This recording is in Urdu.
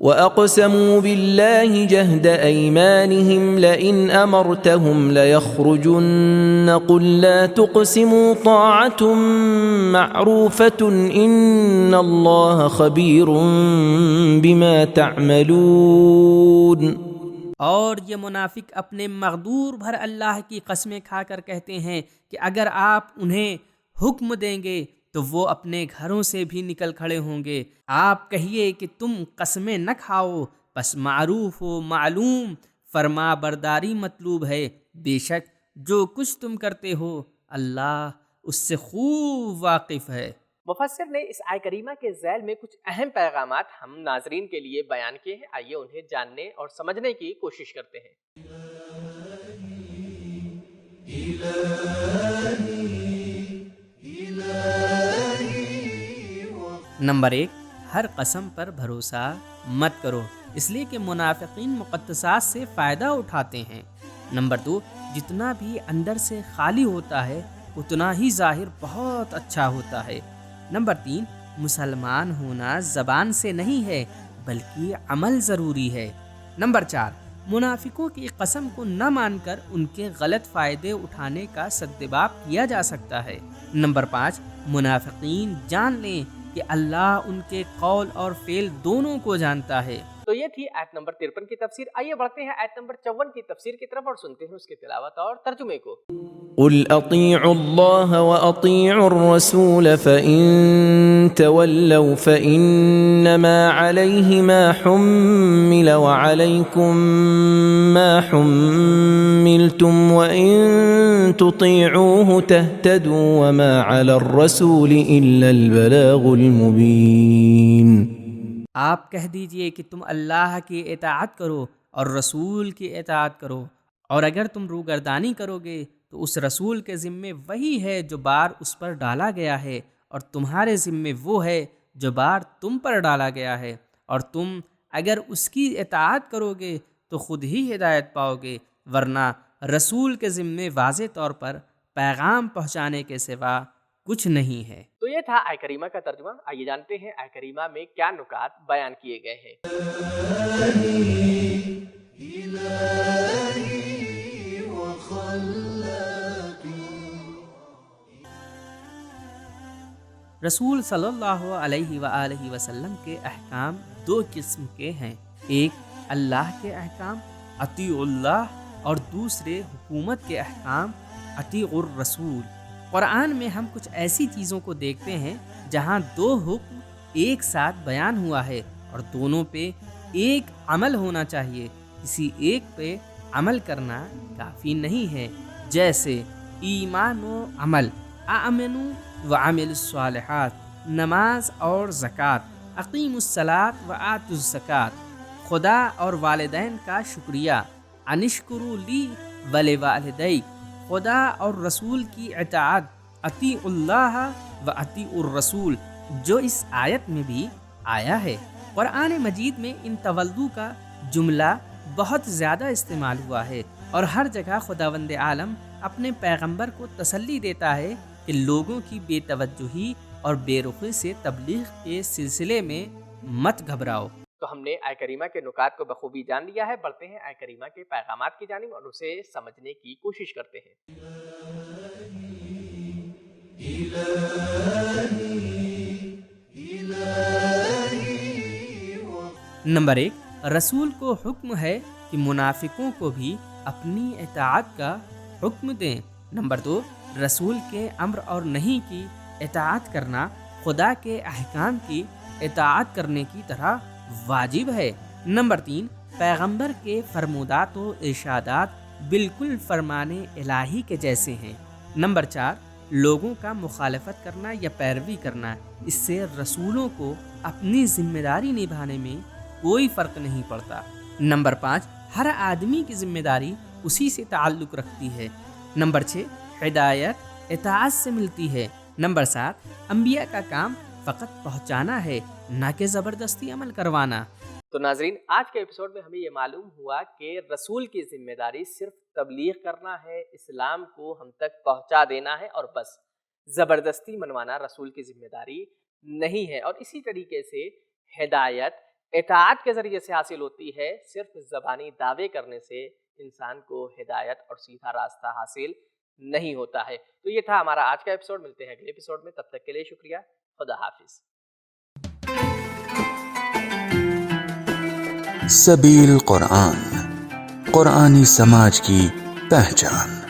وأقسموا بالله جهد أيمانهم لئن أمرتهم ليخرجن قل لا تقسموا طاعة معروفة إن الله خبير بما تعملون۔ اور یہ منافق اپنے مغدور بھر اللہ کی قسمیں کھا کر کہتے ہیں کہ اگر آپ انہیں حکم دیں گے تو وہ اپنے گھروں سے بھی نکل کھڑے ہوں گے۔ آپ کہیے کہ تم قسمیں نہ کھاؤ، بس معروف و معلوم فرما برداری مطلوب ہے۔ بے شک جو کچھ تم کرتے ہو اللہ اس سے خوب واقف ہے۔ مفسر نے اس آیہ کریمہ کے ذیل میں کچھ اہم پیغامات ہم ناظرین کے لیے بیان کیے ہیں۔ آئیے انہیں جاننے اور سمجھنے کی کوشش کرتے ہیں۔ نمبر 1، ہر قسم پر بھروسہ مت کرو، اس لیے کہ منافقین مقدسات سے فائدہ اٹھاتے ہیں۔ نمبر 2، جتنا بھی اندر سے خالی ہوتا ہے اتنا ہی ظاہر بہت اچھا ہوتا ہے۔ نمبر 3، مسلمان ہونا زبان سے نہیں ہے بلکہ عمل ضروری ہے۔ نمبر 4، منافقوں کی قسم کو نہ مان کر ان کے غلط فائدے اٹھانے کا سدباب کیا جا سکتا ہے۔ نمبر 5، منافقین جان لیں کہ اللہ ان کے قول اور فعل دونوں کو جانتا ہے۔ تو یہ تھی آیت نمبر 53 کی تفسیر۔ آئیے بڑھتے ہیں آیت نمبر 54 کی تفسیر کی طرف اور سنتے ہیں اس کی تلاوت اور ترجمے کو۔ قل اطیعوا اللہ واطیعوا الرسول فإن تولوا فإنما علیہ ما حمل وعلیکم ما حملتم وإن تطیعوه تهتدوا وما علی الرسول الا البلاغ المبین۔ آپ کہہ دیجئے کہ تم اللہ کی اطاعت کرو اور رسول کی اطاعت کرو، اور اگر تم روگردانی کرو گے تو اس رسول کے ذمے وہی ہے جو بار اس پر ڈالا گیا ہے، اور تمہارے ذمے وہ ہے جو بار تم پر ڈالا گیا ہے، اور تم اگر اس کی اطاعت کرو گے تو خود ہی ہدایت پاؤ گے، ورنہ رسول کے ذمے واضح طور پر پیغام پہنچانے کے سوا کچھ نہیں ہے۔ تو یہ تھا آیہ کریمہ کا ترجمہ۔ آئیے جانتے ہیں آیہ کریمہ میں کیا نکات بیان کیے گئے ہیں۔ رسول صلی اللہ علیہ وآلہ وسلم کے احکام 2 قسم کے ہیں، ایک اللہ کے احکام اطیعوا اللہ اور دوسرے حکومت کے احکام اطیعوا الرسول۔ قرآن میں ہم کچھ ایسی چیزوں کو دیکھتے ہیں جہاں 2 حکم ایک ساتھ بیان ہوا ہے اور دونوں پہ ایک عمل ہونا چاہیے، کسی ایک پہ عمل کرنا کافی نہیں ہے، جیسے ایمان و عمل، آمنوا وعملوا الصالحات، نماز اور زکوٰۃ، اقیموا الصلاۃ وآتوا الزکوٰۃ، خدا اور والدین کا شکریہ، ان اشکروا لی ولوالدیک، خدا اور رسول کی اطاعت، اطیعوا اللہ و اطیعوا الرسول، جو اس آیت میں بھی آیا ہے۔ قرآن مجید میں ان تولو کا جملہ بہت زیادہ استعمال ہوا ہے، اور ہر جگہ خداوند عالم اپنے پیغمبر کو تسلی دیتا ہے کہ لوگوں کی بے توجہی اور بے رخی سے تبلیغ کے سلسلے میں مت گھبراؤ۔ تو ہم نے آیہ کریمہ کے نکات کو بخوبی جان لیا ہے۔ بڑھتے ہیں آیہ کریمہ کے پیغامات کی جانب اور اسے سمجھنے کی کوشش کرتے ہیں۔ نمبر 1، رسول کو حکم ہے کہ منافقوں کو بھی اپنی اطاعت کا حکم دیں۔ نمبر 2، رسول کے امر اور نہیں کی اطاعت کرنا خدا کے احکام کی اطاعت کرنے کی طرح واجب ہے۔ نمبر 3، پیغمبر کے فرمودات و ارشادات بالکل فرمان الہی کے جیسے ہیں۔ نمبر 4، لوگوں کا مخالفت کرنا یا پیروی کرنا، اس سے رسولوں کو اپنی ذمہ داری نبھانے میں کوئی فرق نہیں پڑتا۔ نمبر 5، ہر آدمی کی ذمہ داری اسی سے تعلق رکھتی ہے۔ نمبر 6، ہدایت اطاعت سے ملتی ہے۔ نمبر 7، انبیاء کا کام فقط پہنچانا ہے، نہ کہ زبردستی عمل کروانا۔ تو ناظرین، آج کے ایپیسوڈ میں ہمیں یہ معلوم ہوا کہ رسول کی ذمہ داری صرف تبلیغ کرنا ہے، اسلام کو ہم تک پہنچا دینا ہے اور بس، زبردستی منوانا رسول کی ذمہ داری نہیں ہے۔ اور اسی طریقے سے ہدایت اطاعت کے ذریعے سے حاصل ہوتی ہے، صرف زبانی دعوے کرنے سے انسان کو ہدایت اور سیدھا راستہ حاصل نہیں ہوتا ہے۔ تو یہ تھا ہمارا آج کا ایپیسوڈ، ملتے ہیں اگلے ایپیسوڈ میں، تب تک کے لیے شکریہ، خدا حافظ۔ سبیل قرآن، قرآنی سماج کی پہچان۔